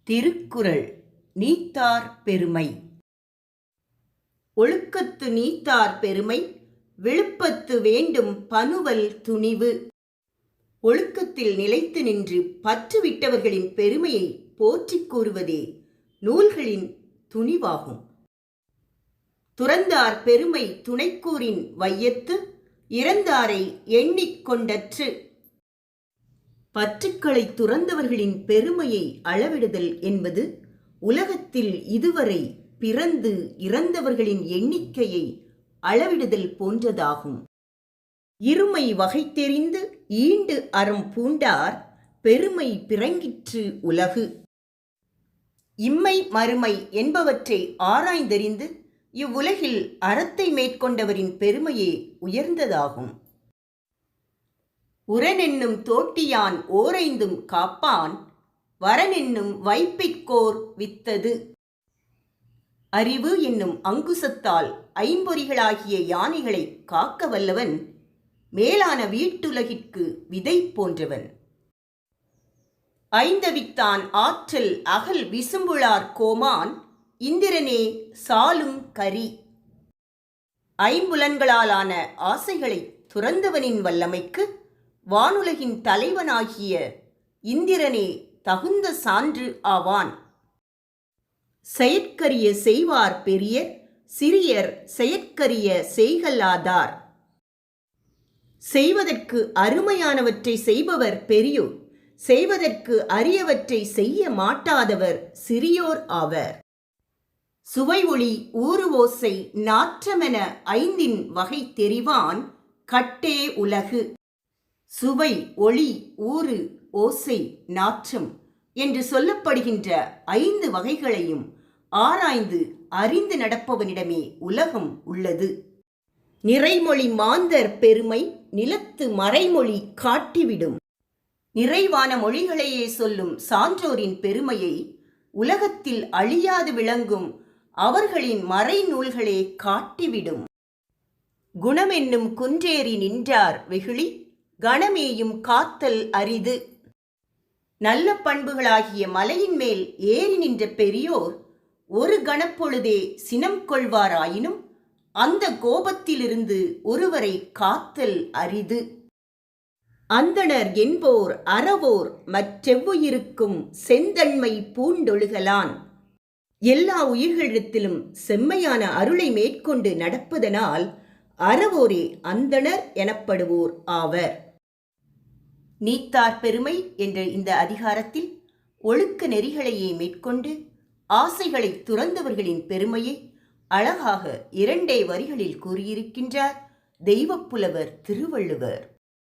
திருக்குறள் நீத்தார் பெருமை. ஒழுக்கத்து நீத்தார் பெருமை விழுப்பத்து வேண்டும் பனுவல் துணிவு. ஒழுக்கத்தில் நிலைத்து நின்று பற்றுவிட்டவர்களின் பெருமையை போற்றிக் கூறுவதே நூல்களின் துணிவாகும். துறந்தார் பெருமை துணைக்கூறின் வையத்து இறந்தாரை எண்ணிக் கொண்டற்று. பற்றுக்களை துறந்தவர்களின் பெருமையை அளவிடுதல் என்பது உலகத்தில் இதுவரை பிறந்து இறந்தவர்களின் எண்ணிக்கையை அளவிடுதல் போன்றதாகும். இருமை வகை தெரிந்து ஈண்டு அறம் பூண்டார் பெருமை பிறங்கிற்று உலகு. இம்மை மறுமை என்பவற்றை ஆராய்ந்தறிந்து இவ்வுலகில் அறத்தை மேற்கொண்டவரின் பெருமையே உயர்ந்ததாகும். உரனென்னும் தோட்டியான் ஓரைந்தும் காப்பான் வரனென்னும் வைப்பிற்கோர் வித்தது. அறிவு என்னும் அங்குசத்தால் ஐம்பொறிகளாகிய யானைகளை காக்க வல்லவன் மேலான வீட்டுலகிற்கு விதை போன்றவன். ஐந்தவித்தான் ஆற்றல் அகல் விசும்புளார் கோமான் இந்திரனே சாலும் கரி. ஐம்புலன்களாலான ஆசைகளை துறந்தவனின் வல்லமைக்கு வானுலகின் தலைவனாகிய இந்திரனே தகுந்த சான்று ஆவான். செயற்கரிய செய்வார் பெரியர் சிறியர் செயற்கரிய செய்கல்லாதார். செய்வதற்கு அருமையானவற்றை செய்பவர் பெரியோர், செய்வதற்கு அரியவற்றை செய்ய மாட்டாதவர் சிறியோர் ஆவர். சுவை ஒளி ஊறு ஓசை நாற்றமென ஐந்தின் வகை தெரிவான் கட்டே உலகு. சுவை ஒளி ஊறு ஓசை நாற்றம் என்று சொல்லப்படுகின்ற ஐந்து வகைகளையும் ஆராய்ந்து அறிந்து நடப்பவனிடமே உலகம் உள்ளது. நிறைமொழி மாந்தர் பெருமை நிலத்து மறைமொழி காட்டிவிடும். நிறைவான மொழிகளையே சொல்லும் சான்றோரின் பெருமையை உலகத்தில் அழியாது விளங்கும் அவர்களின் மறைநூல்களே காட்டிவிடும். குணமென்னும் குன்றேறி நின்றார் வெகுளி கணமேயும் காத்தல் அரிது. நல்ல பண்புகளாகிய மலையின் மேல் ஏறி நின்ற பெரியோர் ஒரு கணப்பொழுதே சினம் கொள்வாராயினும் அந்த கோபத்திலிருந்து ஒருவரை காத்தல் அரிது. அந்தணர் என்போர் அறவோர் மற்றெவ்வுயிருக்கும் செந்தன்மை பூண்டொழுகலான். எல்லா உயிர்களிடத்திலும் செம்மையான அருளை மேற்கொண்டு நடப்பதனால் அறவோரே அந்தணர் எனப்படுவோர் ஆவர். நீத்தார் பெருமை என்ற இந்த அதிகாரத்தில் ஒழுக்க நெறிகளையே மேற்கொண்டு ஆசைகளை துறந்தவர்களின் பெருமையை அழகாக 2 வரிகளில் கூறியிருக்கின்றார் தெய்வப்புலவர் திருவள்ளுவர்.